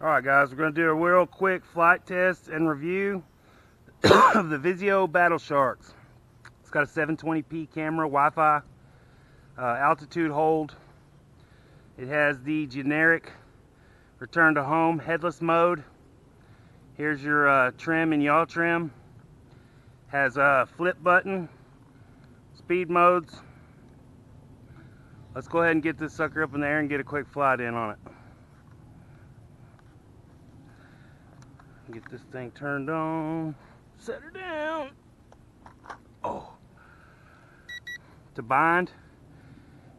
Alright guys, we're going to do a real quick flight test and review of the Visuo Battle Sharks. It's got a 720p camera, Wi-Fi, altitude hold. It has the generic return to home headless mode. Here's your trim and yaw trim. Has a flip button, speed modes. Let's go ahead and get this sucker up in the air and get a quick flight in on it. Get this thing turned on, set her down. Oh. To bind,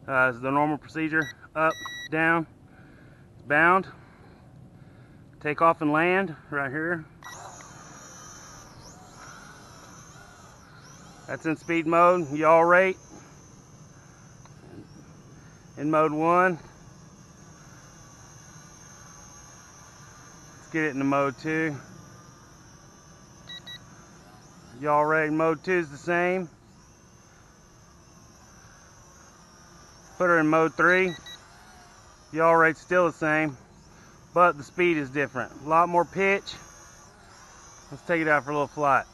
is the normal procedure: up, down, bound. Take off and land right here. That's in speed mode. Yaw rate in mode 1. Get it into mode 2. Yaw rate in mode 2 is the same. Put her in mode 3. Yaw rate's still the same, but the speed is different. A lot more pitch. Let's take it out for a little flight.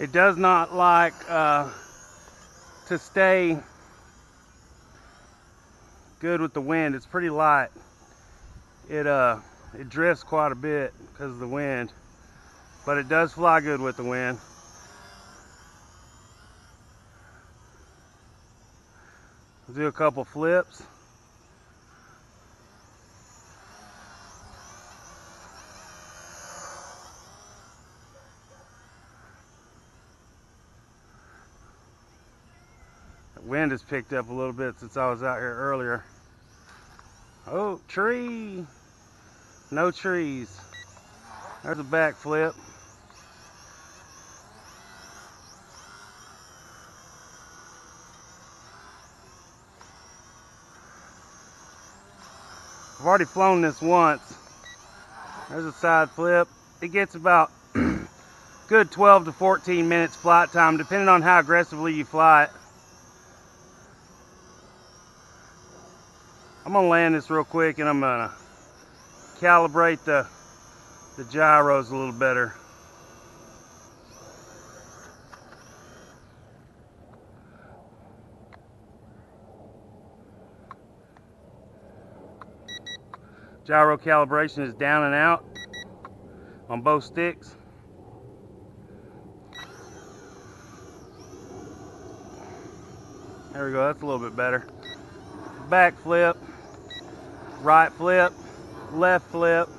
It does not like to stay good with the wind. It's pretty light. It drifts quite a bit because of the wind, but it does fly good with the wind. I'll do a couple flips. Wind has picked up a little bit since I was out here earlier. Oh, tree! No trees. There's a back flip. I've already flown this once. There's a side flip. It gets about good 12 to 14 minutes flight time, depending on how aggressively you fly it. I'm gonna land this real quick and I'm gonna calibrate the gyros a little better. Gyro calibration is down and out on both sticks. There we go, that's a little bit better. Back flip, right flip, left flip.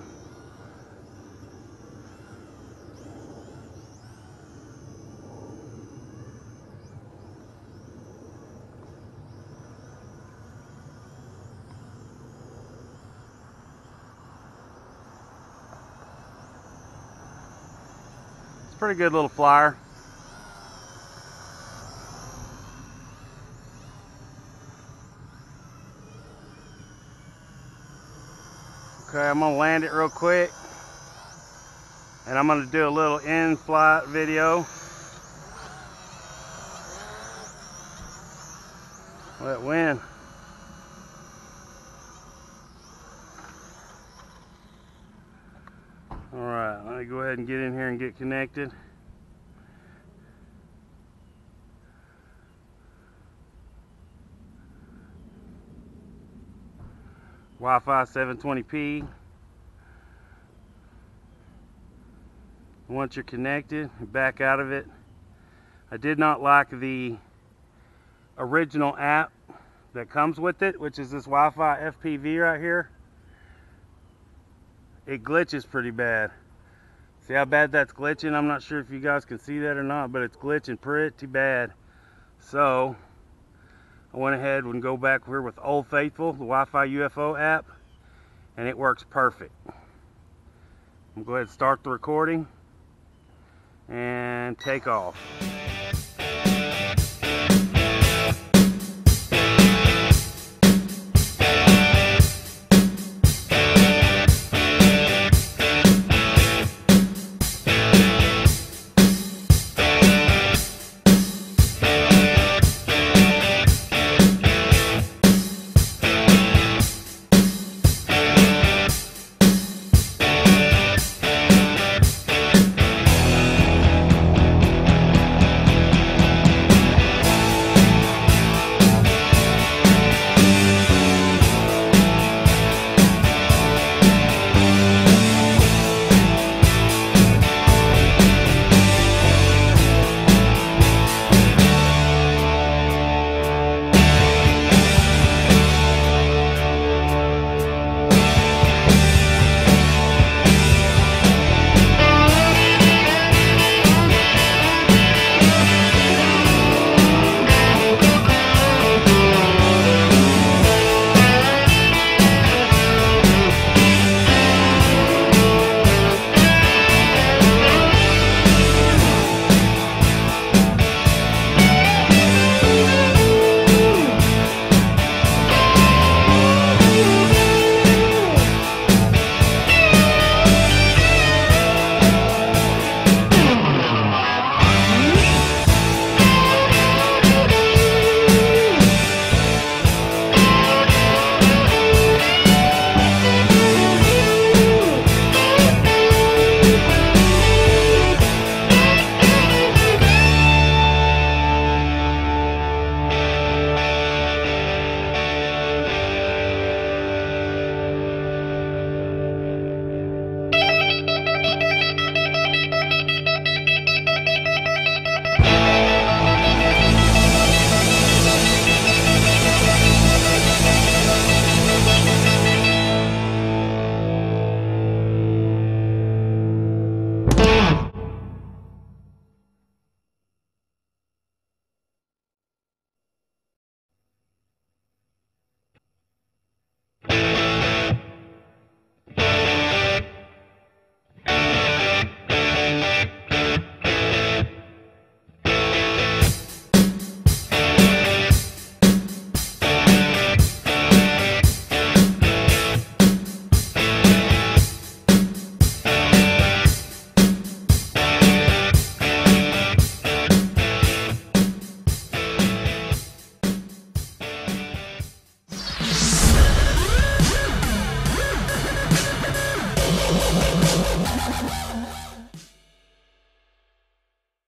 It's a pretty good little flyer. Okay, I'm gonna land it real quick, and I'm gonna do a little in-flight video. Let wind. All right, let me go ahead and get in here and get connected. Wi-Fi 720p. Once you're connected, back out of it. I did not like the original app that comes with it, which is this Wi-Fi FPV right here. It glitches pretty bad. See how bad that's glitching? I'm not sure if you guys can see that or not, but it's glitching pretty bad. So I went ahead and go back here with Old Faithful, the Wi-Fi UFO app, and it works perfect. I'm going to go ahead and start the recording and take off.